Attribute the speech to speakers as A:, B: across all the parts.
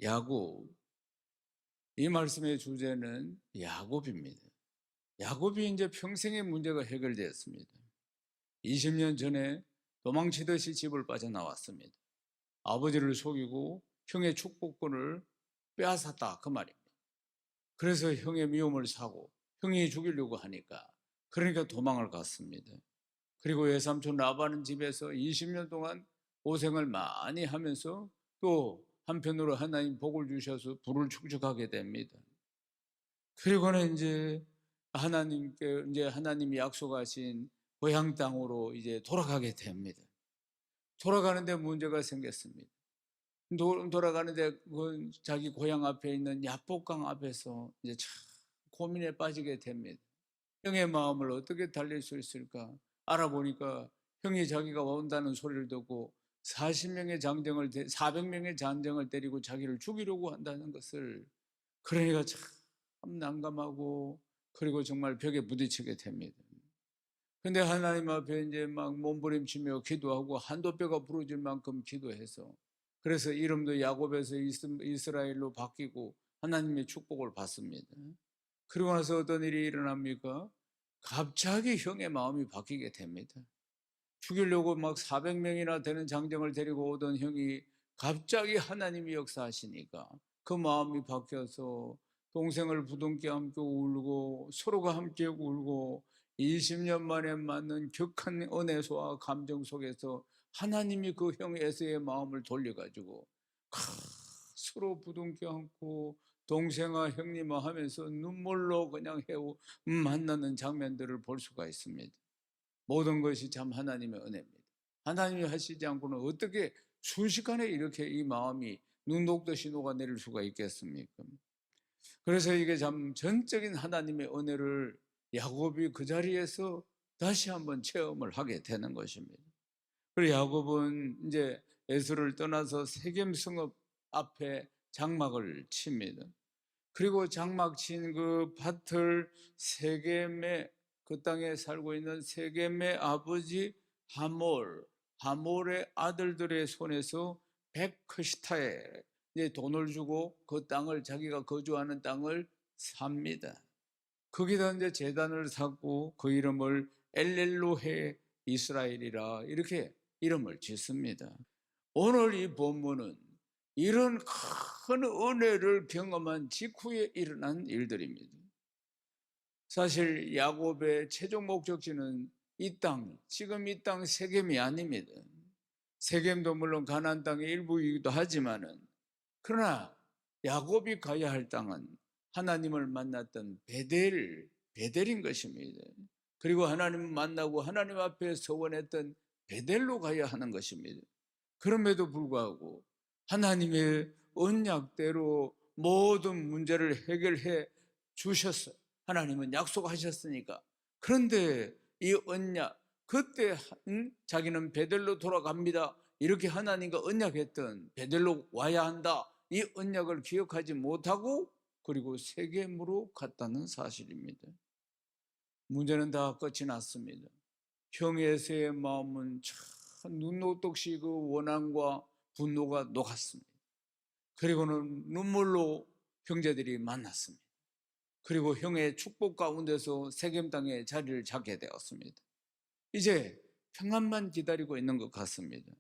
A: 야곱. 이 말씀의 주제는 야곱입니다. 야곱이 이제 평생의 문제가 해결되었습니다. 20년 전에 도망치듯이 집을 빠져나왔습니다. 아버지를 속이고 형의 축복권을 빼앗았다 그 말입니다. 그래서 형의 미움을 사고 형이 죽이려고 하니까 그러니까 도망을 갔습니다. 그리고 외삼촌 라반은 집에서 20년 동안 고생을 많이 하면서 또 한편으로 하나님 복을 주셔서 부를 축적하게 됩니다. 그리고는 이제 하나님이 약속하신 고향 땅으로 이제 돌아가게 됩니다. 돌아가는데 문제가 생겼습니다. 돌아가는데 그 자기 고향 앞에 있는 야복강 앞에서 이제 참 고민에 빠지게 됩니다. 형의 마음을 어떻게 달랠 수 있을까? 알아보니까 형이 자기가 온다는 소리를 듣고 400명의 장정을 데리고 자기를 죽이려고 한다는 것을, 그러니까 참 난감하고, 그리고 정말 벽에 부딪히게 됩니다. 근데 하나님 앞에 이제 막 몸부림치며 기도하고 한도뼈가 부러질 만큼 기도해서, 그래서 이름도 야곱에서 이스라엘로 바뀌고 하나님의 축복을 받습니다. 그리고 나서 어떤 일이 일어납니까? 갑자기 형의 마음이 바뀌게 됩니다. 죽이려고 막 400명이나 되는 장정을 데리고 오던 형이 갑자기 하나님이 역사하시니까 그 마음이 바뀌어서 동생을 부둥켜 안고 울고 서로가 함께 울고 20년 만에 만난 격한 은혜와 감정 속에서 하나님이 그 형 에서의 마음을 돌려가지고 서로 부둥켜 안고 동생아 형님아 하면서 눈물로 그냥 만나는 장면들을 볼 수가 있습니다. 모든 것이 참 하나님의 은혜입니다. 하나님이 하시지 않고는 어떻게 순식간에 이렇게 이 마음이 눈 녹듯이 녹아내릴 수가 있겠습니까? 그래서 이게 참 전적인 하나님의 은혜를 야곱이 그 자리에서 다시 한번 체험을 하게 되는 것입니다. 그리고 야곱은 이제 에서를 떠나서 세겜 성읍 앞에 장막을 칩니다. 그리고 장막 친 그 밭을 세겜의, 그 땅에 살고 있는 세겜의 아버지 하몰의 아들들의 손에서 백크시타에 이제 돈을 주고 그 땅을, 자기가 거주하는 땅을 삽니다. 거기다 이제 제단을 쌓고 그 이름을 엘렐로헤 이스라엘이라 이렇게 이름을 짓습니다. 오늘 이 본문은 이런 큰 은혜를 경험한 직후에 일어난 일들입니다. 사실 야곱의 최종 목적지는 이 땅, 지금 이 땅 세겜이 아닙니다. 세겜도 물론 가나안 땅의 일부이기도 하지만은, 그러나 야곱이 가야 할 땅은 하나님을 만났던 베델인 것입니다. 그리고 하나님을 만나고 하나님 앞에 서원했던 베델로 가야 하는 것입니다. 그럼에도 불구하고 하나님의 언약대로 모든 문제를 해결해 주셨어요. 하나님은 약속하셨으니까. 그런데 이 언약, 그때 자기는 베델로 돌아갑니다, 이렇게 하나님과 언약했던 베델로 와야 한다, 이 언약을 기억하지 못하고 그리고 세겜으로 갔다는 사실입니다. 문제는 다 끝이 났습니다. 형 에서의 마음은 참 눈녹듯이 그 원한과 분노가 녹았습니다. 그리고는 눈물로 형제들이 만났습니다. 그리고 형의 축복 가운데서 세겜 땅에 자리를 잡게 되었습니다. 이제 평안만 기다리고 있는 것 같습니다.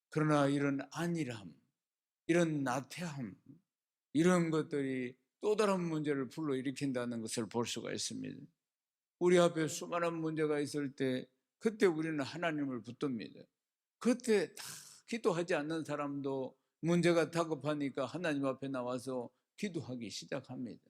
A: 그러나 이런 안일함, 이런 나태함, 이런 것들이 또 다른 문제를 불러일으킨다는 것을 볼 수가 있습니다. 우리 앞에 수많은 문제가 있을 때 그때 우리는 하나님을 붙듭니다. 그때 다 기도하지 않는 사람도 문제가 다급하니까 하나님 앞에 나와서 기도하기 시작합니다.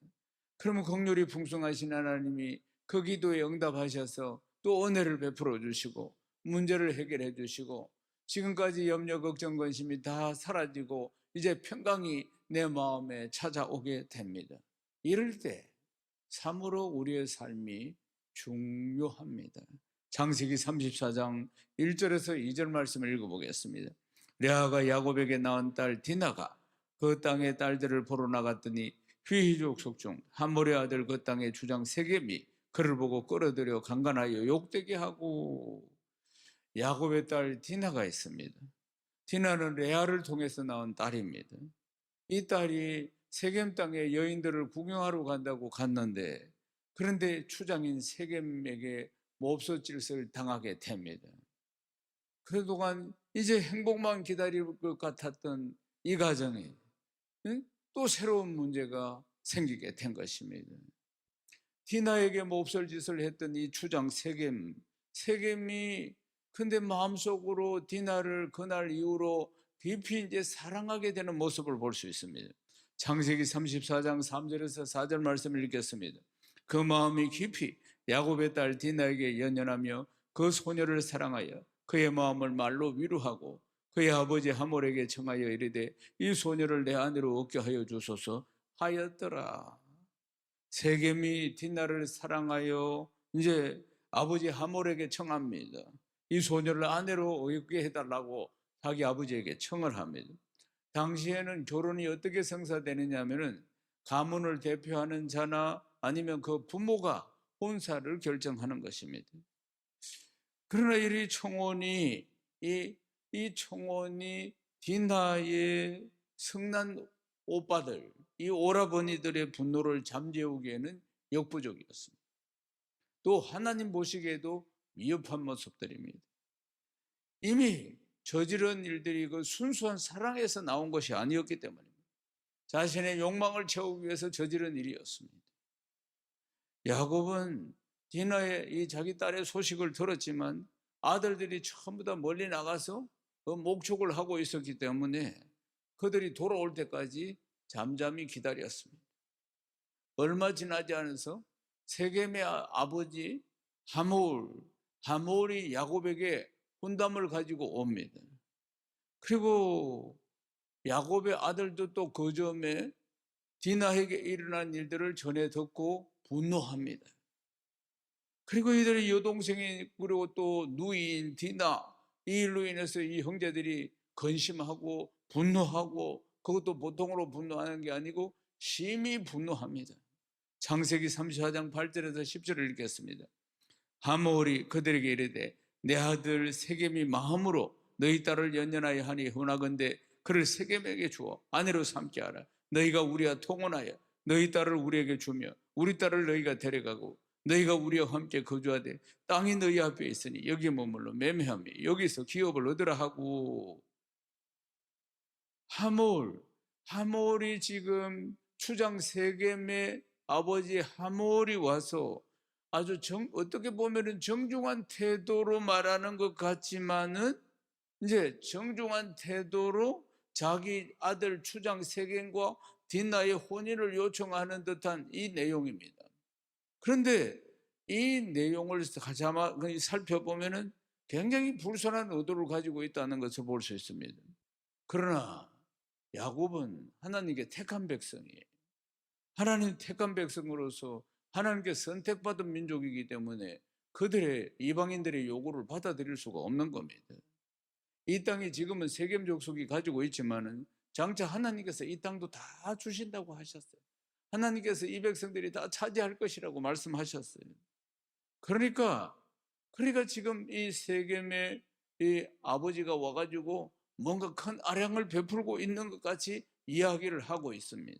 A: 그러면 긍휼이 풍성하신 하나님이 그 기도에 응답하셔서 또 은혜를 베풀어 주시고 문제를 해결해 주시고 지금까지 염려, 걱정, 근심이 다 사라지고 이제 평강이 내 마음에 찾아오게 됩니다. 이럴 때 참으로 우리의 삶이 중요합니다. 창세기 34장 1절에서 2절 말씀을 읽어보겠습니다. 레아가 야곱에게 낳은 딸 디나가 그 땅의 딸들을 보러 나갔더니 휘히족 속중 하몰의 아들 그 땅의 주장 세겜이 그를 보고 끌어들여 강간하여 욕되게 하고. 야곱의 딸 디나가 있습니다. 디나는 레아를 통해서 낳은 딸입니다. 이 딸이 세겜 땅에 여인들을 구경하러 간다고 갔는데, 그런데 추장인 세겜에게 몹쓸 짓을 당하게 됩니다. 그동안 이제 행복만 기다릴 것 같았던 이 가정에 응? 또 새로운 문제가 생기게 된 것입니다. 디나에게 몹쓸 짓을 했던 이 추장 세겜이 근데 마음속으로 디나를 그날 이후로 깊이 이제 사랑하게 되는 모습을 볼 수 있습니다. 창세기 34장 3절에서 4절 말씀을 읽겠습니다. 그 마음이 깊이 야곱의 딸 디나에게 연연하며 그 소녀를 사랑하여 그의 마음을 말로 위로하고 그의 아버지 하몰에게 청하여 이르되 이 소녀를 내 아내로 얻게 하여 주소서 하였더라. 세겜이 디나를 사랑하여 이제 아버지 하몰에게 청합니다. 이 소녀를 아내로 얻게 해달라고 자기 아버지에게 청을 합니다. 당시에는 결혼이 어떻게 성사되느냐 하면은 가문을 대표하는 자나 아니면 그 부모가 혼사를 결정하는 것입니다. 그러나 이 청혼이 디나의 성난 오빠들, 이 오라버니들의 분노를 잠재우기에는 역부족이었습니다. 또 하나님 보시기에도 위협한 모습들입니다. 이미 저지른 일들이 그 순수한 사랑에서 나온 것이 아니었기 때문입니다. 자신의 욕망을 채우기 위해서 저지른 일이었습니다. 야곱은 디나의 이 자기 딸의 소식을 들었지만 아들들이 전부 다 멀리 나가서 그 목축을 하고 있었기 때문에 그들이 돌아올 때까지 잠잠히 기다렸습니다. 얼마 지나지 않아서 세겜의 아버지 하몰이 야곱에게 혼담을 가지고 옵니다. 그리고 야곱의 아들도 또 그 점에 디나에게 일어난 일들을 전해 듣고 분노합니다. 그리고 이들의 여동생이 그리고 또 누이인 디나, 이 일로 인해서 이 형제들이 근심하고 분노하고, 그것도 보통으로 분노하는 게 아니고 심히 분노합니다. 창세기 34장 8절에서 10절을 읽겠습니다. 하몰이 그들에게 이르되 내 아들 세겜이 마음으로 너희 딸을 연연하여 하니 원하건대 그를 세겜에게 주어 아내로 삼게 하라. 너희가 우리와 통혼하여 너희 딸을 우리에게 주며 우리 딸을 너희가 데려가고 너희가 우리와 함께 거주하되 땅이 너희 앞에 있으니 여기 머물러 매매하며 여기서 기업을 얻으라 하고. 하몰이 지금 추장 세겜의 아버지 하몰이 와서 아주 어떻게 보면은 정중한 태도로 말하는 것 같지만은 이제 정중한 태도로 자기 아들 추장 세겜과 딘나의 혼인을 요청하는 듯한 이 내용입니다. 그런데 이 내용을 살펴보면은 굉장히 불선한 의도를 가지고 있다는 것을 볼 수 있습니다. 그러나 야곱은 하나님께 택한 백성이에요. 하나님 택한 백성으로서 하나님께 선택받은 민족이기 때문에 그들의 이방인들의 요구를 받아들일 수가 없는 겁니다. 이 땅이 지금은 세겜 족속이 가지고 있지만은 장차 하나님께서 이 땅도 다 주신다고 하셨어요. 하나님께서 이 백성들이 다 차지할 것이라고 말씀하셨어요. 그러니까 지금 이 세겜의 이 아버지가 와가지고 뭔가 큰 아량을 베풀고 있는 것 같이 이야기를 하고 있습니다.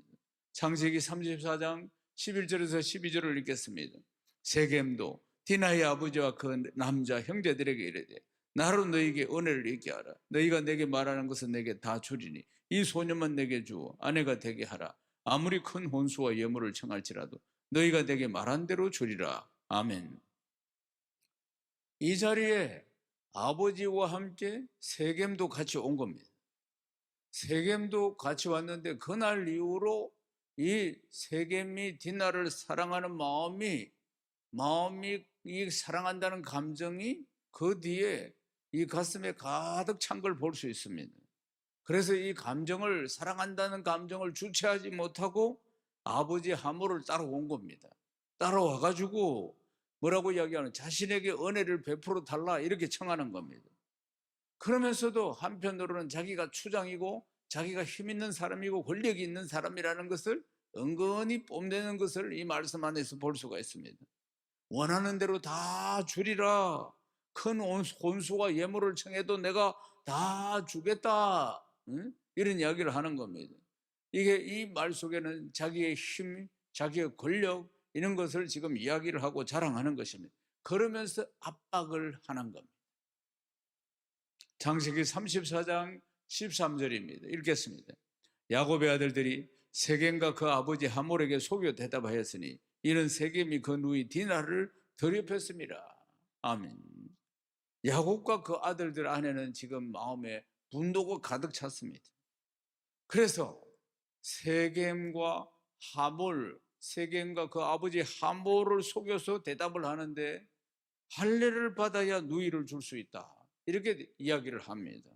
A: 창세기 34장 11절에서 12절을 읽겠습니다. 세겜도 디나의 아버지와 그 남자 형제들에게 이르되 나로 너희에게 은혜를 있게 하라. 너희가 내게 말하는 것은 내게 다 주리니 이 소년만 내게 주어 아내가 되게 하라. 아무리 큰 혼수와 예물을 청할지라도 너희가 내게 말한 대로 주리라. 아멘. 이 자리에 아버지와 함께 세겜도 같이 온 겁니다. 세겜도 같이 왔는데 그날 이후로 이 세겜이 디나를 사랑하는 마음이 이 사랑한다는 감정이 그 뒤에 이 가슴에 가득 찬 걸 볼 수 있습니다. 그래서 이 감정을, 사랑한다는 감정을 주체하지 못하고 아버지 하몰을 따라온 겁니다. 따라와가지고 뭐라고 이야기하는, 자신에게 은혜를 베풀어 달라 이렇게 청하는 겁니다. 그러면서도 한편으로는 자기가 추장이고 자기가 힘 있는 사람이고 권력이 있는 사람이라는 것을 은근히 뽐내는 것을 이 말씀 안에서 볼 수가 있습니다. 원하는 대로 다 주리라. 큰 혼수와 예물을 청해도 내가 다 주겠다. 응? 이런 이야기를 하는 겁니다. 이게 이 말 속에는 자기의 힘, 자기의 권력 이런 것을 지금 이야기를 하고 자랑하는 것입니다. 그러면서 압박을 하는 겁니다. 창세기 34장 13절입니다. 읽겠습니다. 야곱의 아들들이 세겜과 그 아버지 하몰에게 속여 대답하였으니 이는 세겜이 그 누이 디나를 더럽혔습니다. 아멘. 야곱과 그 아들들 안에는 지금 마음에 분노가 가득 찼습니다. 그래서 세겜과 하몰, 세겜과 그 아버지 하몰을 속여서 대답을 하는데 할례를 받아야 누이를 줄 수 있다, 이렇게 이야기를 합니다.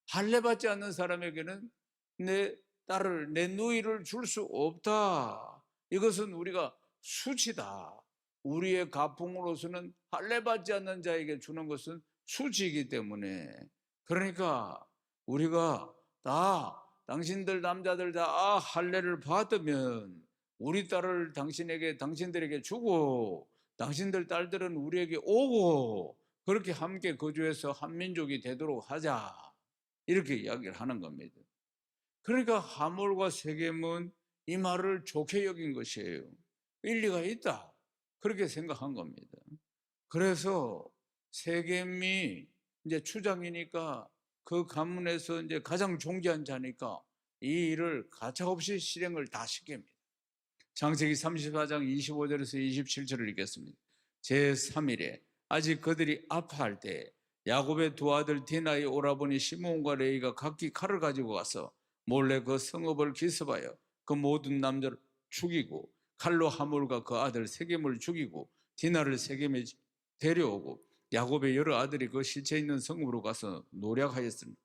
A: 할례 받지 않는 사람에게는 내 딸을, 내 누이를 줄 수 없다. 이것은 우리가 수치다. 우리의 가풍으로서는 할례 받지 않는 자에게 주는 것은 수치이기 때문에, 그러니까 우리가 다, 당신들 남자들 다 할례를 받으면 우리 딸을 당신들에게 주고 당신들 딸들은 우리에게 오고 그렇게 함께 거주해서 한민족이 되도록 하자, 이렇게 이야기를 하는 겁니다. 그러니까 하몰과 세겜은 이 말을 좋게 여긴 것이에요. 일리가 있다, 그렇게 생각한 겁니다. 그래서 세겜이 이제 추장이니까 그 가문에서 이제 가장 존귀한 자니까 이 일을 가차없이 실행을 다 시킵니다. 창세기 34장 25절에서 27절을 읽겠습니다. 제3일에 아직 그들이 아파할 때 야곱의 두 아들 디나의 오라버니 시므온과 레이가 각기 칼을 가지고 가서 몰래 그 성읍을 기습하여 그 모든 남자를 죽이고 칼로 하몰과 그 아들 세겜을 죽이고 디나를 세겜에 데려오고 야곱의 여러 아들이 그 시체 있는 성읍으로 가서 노략하였습니다.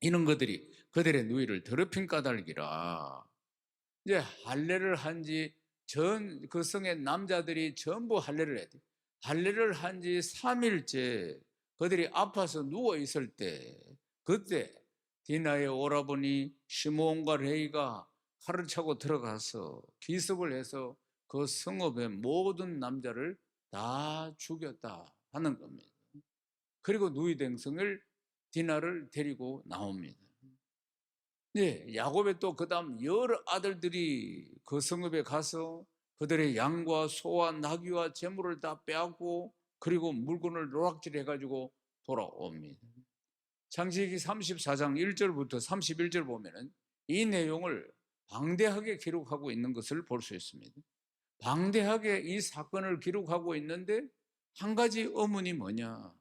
A: 이는 그들이 그들의 누이를 더럽힌 까닭이라. 이제 할례를 한지 그 성의 남자들이 전부 할례를 해야 돼. 할례를 한지 3일째 그들이 아파서 누워 있을 때, 그때 디나의 오라버니 시므온과 레이가 칼을 차고 들어가서 기습을 해서 그 성읍의 모든 남자를 다 죽였다 하는 겁니다. 그리고 누이된 성을 디나를 데리고 나옵니다. 네, 야곱의 또 그다음 여러 아들들이 그 성읍에 가서 그들의 양과 소와 나귀와 재물을 다 빼앗고 그리고 물건을 노략질해 가지고 돌아옵니다. 창세기 34장 1절부터 31절 보면은 이 내용을 방대하게 기록하고 있는 것을 볼 수 있습니다. 방대하게 이 사건을 기록하고 있는데 한 가지 의문이 뭐냐?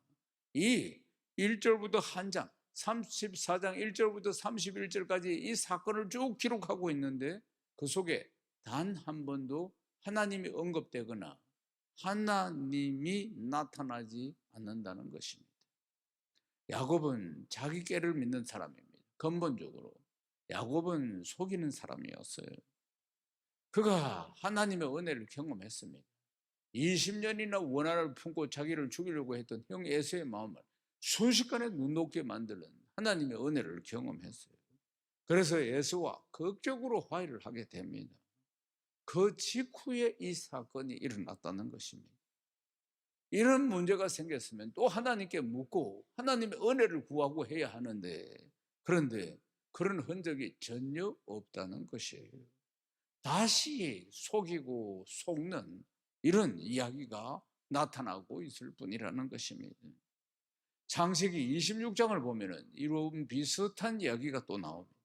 A: 이 1절부터 한 장, 34장 1절부터 31절까지 이 사건을 쭉 기록하고 있는데 그 속에 단 한 번도 하나님이 언급되거나 하나님이 나타나지 않는다는 것입니다. 야곱은 자기 꾀를 믿는 사람입니다. 근본적으로 야곱은 속이는 사람이었어요. 그가 하나님의 은혜를 경험했습니다. 20년이나 원한을 품고 자기를 죽이려고 했던 형 에서의 마음을 순식간에 눈 녹게 만드는 하나님의 은혜를 경험했어요. 그래서 에서와 극적으로 화해를 하게 됩니다. 그 직후에 이 사건이 일어났다는 것입니다. 이런 문제가 생겼으면 또 하나님께 묻고 하나님의 은혜를 구하고 해야 하는데, 그런데 그런 흔적이 전혀 없다는 것이에요. 다시 속이고 속는 이런 이야기가 나타나고 있을 뿐이라는 것입니다. 창세기 26장을 보면은 이런 비슷한 이야기가 또 나옵니다.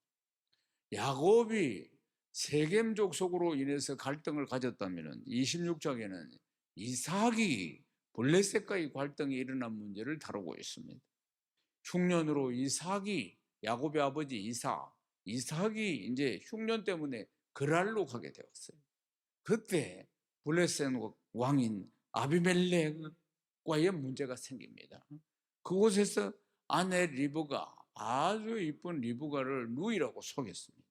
A: 야곱이 세겜 족속으로 인해서 갈등을 가졌다면은 26장에는 이삭이 블레셋과의 갈등이 일어난 문제를 다루고 있습니다. 흉년으로 이삭이, 야곱의 아버지 이삭이 이제 흉년 때문에 그랄로 가게 되었어요. 그때 블레셋 왕인 아비멜렉과의 문제가 생깁니다. 그곳에서 아내 리브가, 아주 이쁜 리브가를 누이라고 속였습니다.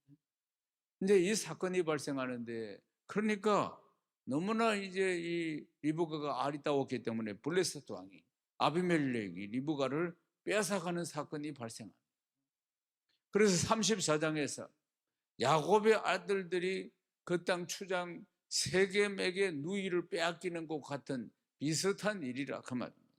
A: 근데 이 사건이 발생하는데, 그러니까 너무나 이제 이 리브가가 아리따웠기 때문에 블레셋 왕이, 아비멜렉이 리브가를 빼앗아가는 사건이 발생합니다. 그래서 34장에서 야곱의 아들들이 그 땅 추장 세겜에게 누이를 빼앗기는 것 같은 비슷한 일이라 그 말입니다.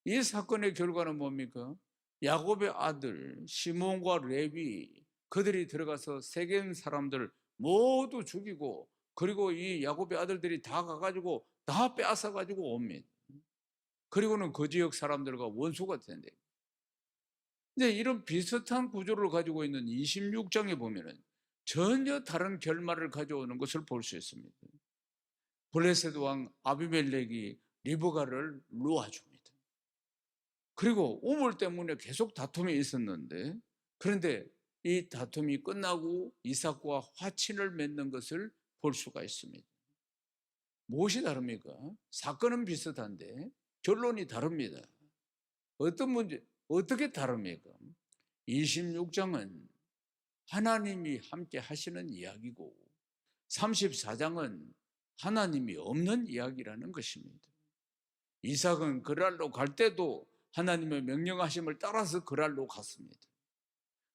A: 이 사건의 결과는 뭡니까? 야곱의 아들 시몬과 레위, 그들이 들어가서 세겜 사람들 모두 죽이고, 그리고 이 야곱의 아들들이 다 가가지고 다 빼앗아가지고 옵니다. 그리고는 그 지역 사람들과 원수가 된대. 근데 이런 비슷한 구조를 가지고 있는 26장에 보면은 전혀 다른 결말을 가져오는 것을 볼 수 있습니다. 블레셋 왕 아비멜렉이 리브가를 놓아줍니다. 그리고 우물 때문에 계속 다툼이 있었는데, 그런데 이 다툼이 끝나고 이삭과 화친을 맺는 것을 볼 수가 있습니다. 무엇이 다릅니까? 사건은 비슷한데 결론이 다릅니다. 어떤 문제, 어떻게 다릅니까? 26장은 하나님이 함께 하시는 이야기고 34장은 하나님이 없는 이야기라는 것입니다. 이삭은 그랄로 갈 때도 하나님의 명령하심을 따라서 그랄로 갔습니다.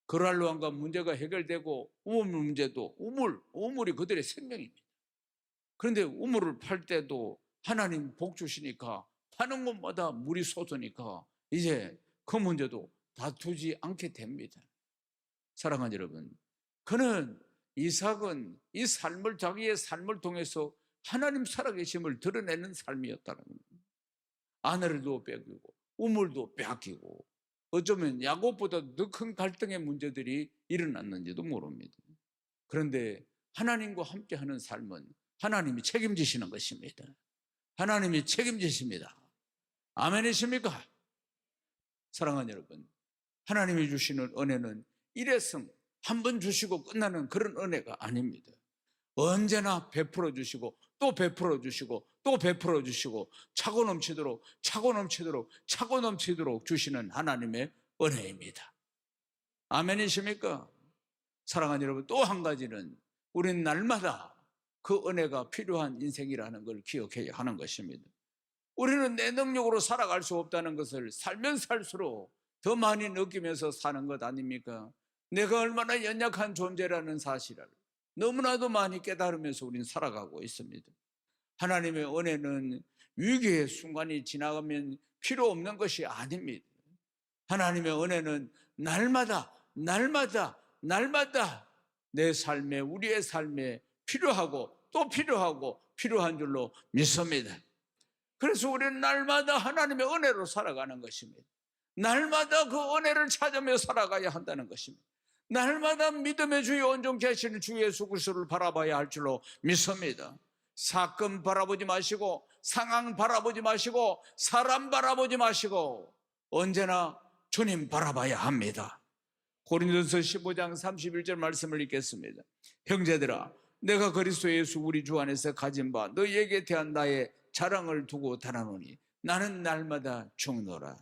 A: 그랄로 한가 문제가 해결되고 우물 문제도 우물이 그들의 생명입니다. 그런데 우물을 팔 때도 하나님 복 주시니까 파는 곳마다 물이 솟으니까 이제 그 문제도 다투지 않게 됩니다. 사랑하는 여러분, 그는 이삭은 이 삶을, 자기의 삶을 통해서 하나님 살아계심을 드러내는 삶이었다는 겁니다. 아내를도 뺏기고 우물도 빼앗기고 어쩌면 야곱보다 더 큰 갈등의 문제들이 일어났는지도 모릅니다. 그런데 하나님과 함께하는 삶은 하나님이 책임지시는 것입니다. 하나님이 책임지십니다. 아멘이십니까? 사랑하는 여러분, 하나님이 주시는 은혜는 일회성 한 번 주시고 끝나는 그런 은혜가 아닙니다. 언제나 베풀어 주시고 또 베풀어 주시고 또 베풀어 주시고 차고 넘치도록 차고 넘치도록 차고 넘치도록 주시는 하나님의 은혜입니다. 아멘이십니까? 사랑하는 여러분, 또 한 가지는 우리는 날마다 그 은혜가 필요한 인생이라는 걸 기억해야 하는 것입니다. 우리는 내 능력으로 살아갈 수 없다는 것을 살면 살수록 더 많이 느끼면서 사는 것 아닙니까? 내가 얼마나 연약한 존재라는 사실을 너무나도 많이 깨달으면서 우리는 살아가고 있습니다. 하나님의 은혜는 위기의 순간이 지나가면 필요 없는 것이 아닙니다. 하나님의 은혜는 날마다 내 삶에, 우리의 삶에 필요하고 또 필요하고 필요한 줄로 믿습니다. 그래서 우리는 날마다 하나님의 은혜로 살아가는 것입니다. 날마다 그 은혜를 찾으며 살아가야 한다는 것입니다. 날마다 믿음의 주여 온전케 하시는 주 예수 그리스도를 바라봐야 할 줄로 믿습니다. 사건 바라보지 마시고 상황 바라보지 마시고 사람 바라보지 마시고 언제나 주님 바라봐야 합니다. 고린도서 15장 31절 말씀을 읽겠습니다. 형제들아, 내가 그리스도 예수 우리 주 안에서 가진 바 너희에게 대한 나의 자랑을 두고 달아노니 나는 날마다 죽노라.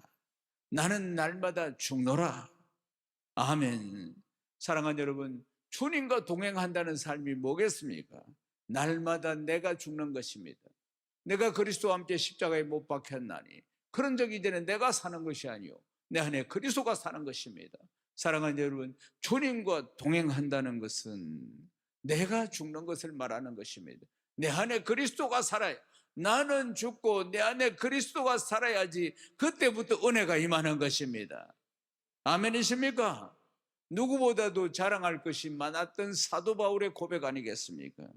A: 나는 날마다 죽노라. 아멘. 사랑하는 여러분, 주님과 동행한다는 삶이 뭐겠습니까? 날마다 내가 죽는 것입니다. 내가 그리스도와 함께 십자가에 못 박혔나니 그런 적이 이제는 내가 사는 것이 아니요 내 안에 그리스도가 사는 것입니다. 사랑하는 여러분, 주님과 동행한다는 것은 내가 죽는 것을 말하는 것입니다. 내 안에 그리스도가 살아야, 나는 죽고 내 안에 그리스도가 살아야지 그때부터 은혜가 임하는 것입니다. 아멘이십니까? 누구보다도 자랑할 것이 많았던 사도 바울의 고백 아니겠습니까?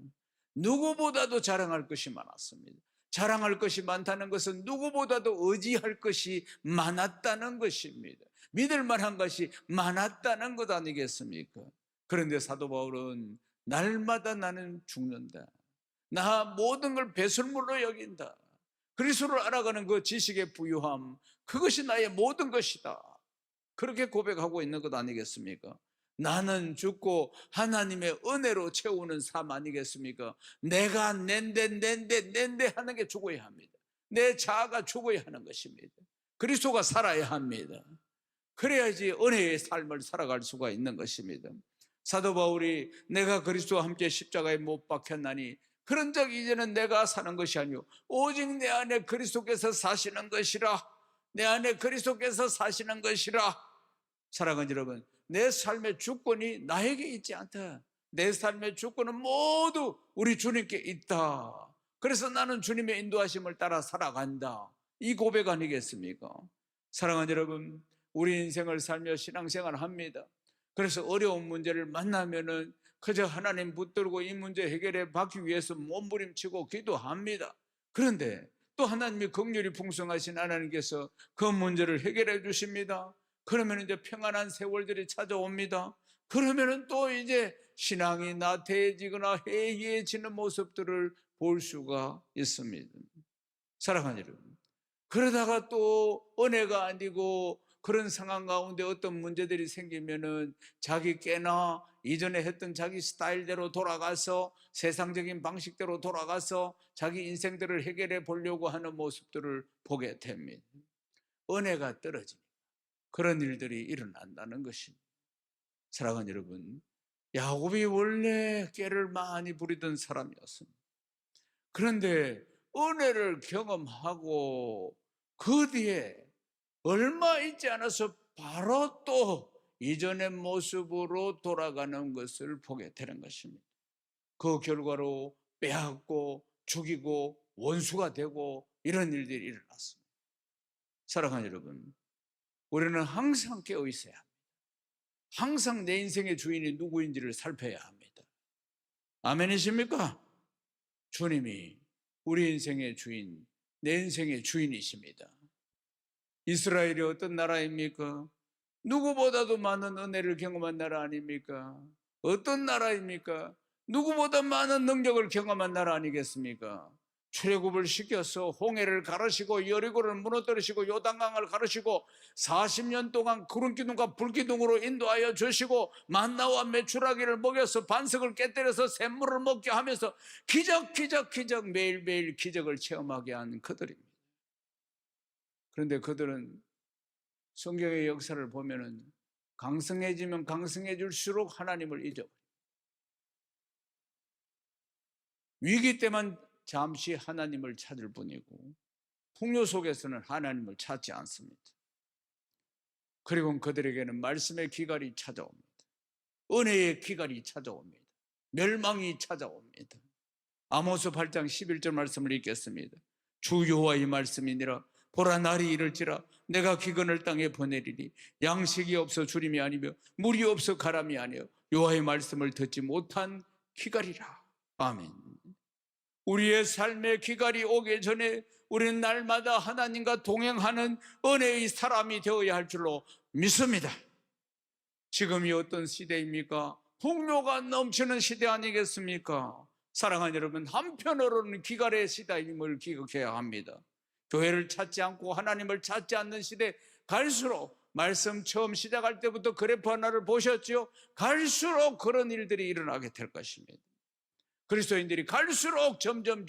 A: 누구보다도 자랑할 것이 많았습니다. 자랑할 것이 많다는 것은 누구보다도 의지할 것이 많았다는 것입니다. 믿을 만한 것이 많았다는 것 아니겠습니까? 그런데 사도 바울은 날마다 나는 죽는다. 나 모든 걸 배설물로 여긴다. 그리스도를 알아가는 그 지식의 부유함, 그것이 나의 모든 것이다. 그렇게 고백하고 있는 것 아니겠습니까? 나는 죽고 하나님의 은혜로 채우는 삶 아니겠습니까? 내가 낸데 하는 게 죽어야 합니다. 내 자아가 죽어야 하는 것입니다. 그리스도가 살아야 합니다. 그래야지 은혜의 삶을 살아갈 수가 있는 것입니다. 사도 바울이 내가 그리스도와 함께 십자가에 못 박혔나니 그런 적이 이제는 내가 사는 것이 아니오 오직 내 안에 그리스도께서 사시는 것이라. 내 안에 그리스도께서 사시는 것이라. 사랑하는 여러분, 내 삶의 주권이 나에게 있지 않다. 내 삶의 주권은 모두 우리 주님께 있다. 그래서 나는 주님의 인도하심을 따라 살아간다. 이 고백 아니겠습니까? 사랑하는 여러분, 우리 인생을 살며 신앙생활을 합니다. 그래서 어려운 문제를 만나면은 그저 하나님 붙들고 이 문제 해결해 받기 위해서 몸부림치고 기도합니다. 그런데 또 하나님이 긍휼이 풍성하신 하나님께서 그 문제를 해결해 주십니다. 그러면 이제 평안한 세월들이 찾아옵니다. 그러면은 또 이제 신앙이 나태해지거나 해이해지는 모습들을 볼 수가 있습니다. 사랑하는 여러분, 그러다가 또 은혜가 아니고 그런 상황 가운데 어떤 문제들이 생기면은 자기 깨나 이전에 했던 자기 스타일대로 돌아가서 세상적인 방식대로 돌아가서 자기 인생들을 해결해 보려고 하는 모습들을 보게 됩니다. 은혜가 떨어지니까 그런 일들이 일어난다는 것입니다. 사랑하는 여러분, 야곱이 원래 깨를 많이 부리던 사람이었습니다. 그런데 은혜를 경험하고 그 뒤에 얼마 있지 않아서 바로 또 이전의 모습으로 돌아가는 것을 보게 되는 것입니다. 그 결과로 빼앗고 죽이고 원수가 되고 이런 일들이 일어났습니다. 사랑하는 여러분, 우리는 항상 깨어 있어야 합니다. 항상 내 인생의 주인이 누구인지를 살펴야 합니다. 아멘이십니까? 주님이 우리 인생의 주인, 내 인생의 주인이십니다. 이스라엘이 어떤 나라입니까? 누구보다도 많은 은혜를 경험한 나라 아닙니까? 어떤 나라입니까? 누구보다 많은 능력을 경험한 나라 아니겠습니까? 출애굽을 시켜서 홍해를 가르시고 여리고를 무너뜨리시고 요단강을 가르시고 40년 동안 구름기둥과 불기둥으로 인도하여 주시고 만나와 메추라기를 먹여서 반석을 깨뜨려서 샘물을 먹게 하면서 기적 매일매일 기적을 체험하게 한 그들입니다. 그런데 그들은 성경의 역사를 보면은 강성해지면 강성해질수록 하나님을 잊어버려요. 위기 때만 잠시 하나님을 찾을 뿐이고 풍요 속에서는 하나님을 찾지 않습니다. 그리고 그들에게는 말씀의 기갈이 찾아옵니다. 은혜의 기갈이 찾아옵니다. 멸망이 찾아옵니다. 아모스 8장 11절 말씀을 읽겠습니다. 주 여호와의 말씀이니라. 보라, 날이 이를지라 내가 기근을 땅에 보내리니 양식이 없어 주림이 아니며 물이 없어 가람이 아니요 여호와의 말씀을 듣지 못한 기갈이라. 아멘. 우리의 삶의 기갈이 오기 전에 우리는 날마다 하나님과 동행하는 은혜의 사람이 되어야 할 줄로 믿습니다. 지금이 어떤 시대입니까? 풍요가 넘치는 시대 아니겠습니까? 사랑하는 여러분, 한편으로는 기갈의 시대임을 기억해야 합니다. 교회를 찾지 않고 하나님을 찾지 않는 시대, 갈수록 말씀 처음 시작할 때부터 그래프 하나를 보셨죠? 갈수록 그런 일들이 일어나게 될 것입니다. 그리스도인들이 갈수록 점점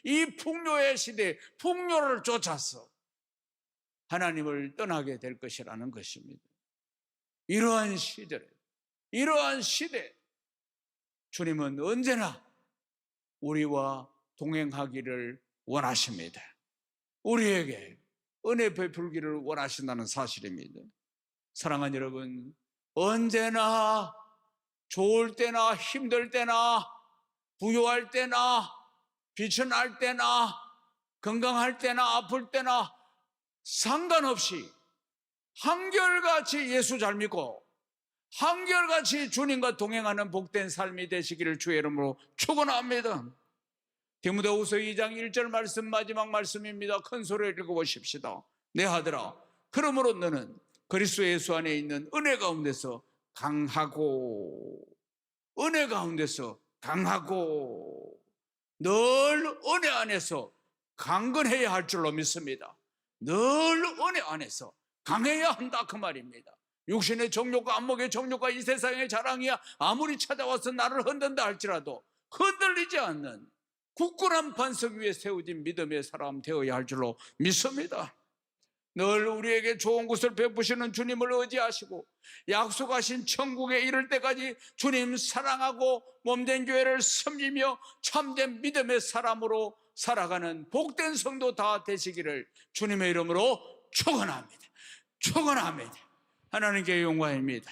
A: 이 풍요의 시대에 풍요를 쫓아서 하나님을 떠나게 될 것이라는 것입니다. 이러한 시대 주님은 언제나 우리와 동행하기를 원하십니다. 우리에게 은혜 베풀기를 원하신다는 사실입니다. 사랑하는 여러분, 언제나 좋을 때나 힘들 때나 부유할 때나 빛이 날 때나 건강할 때나 아플 때나 상관없이 한결같이 예수 잘 믿고 한결같이 주님과 동행하는 복된 삶이 되시기를 주의 이름으로 축원합니다. 디모데후서 2장 1절 말씀, 마지막 말씀입니다. 큰 소리로 읽어보십시다. 내 아들아, 그러므로 너는 그리스도 예수 안에 있는 은혜 가운데서 강하고 늘 은혜 안에서 강건해야 할 줄로 믿습니다. 늘 은혜 안에서 강해야 한다, 그 말입니다. 육신의 정욕과 안목의 정욕과 이 세상의 자랑이야 아무리 찾아와서 나를 흔든다 할지라도 흔들리지 않는 굳건한 반석 위에 세워진 믿음의 사람 되어야 할 줄로 믿습니다. 늘 우리에게 좋은 것을 베푸시는 주님을 의지하시고 약속하신 천국에 이를 때까지 주님 사랑하고 몸된 교회를 섬기며 참된 믿음의 사람으로 살아가는 복된 성도 다 되시기를 주님의 이름으로 축원합니다. 하나님께 영광입니다.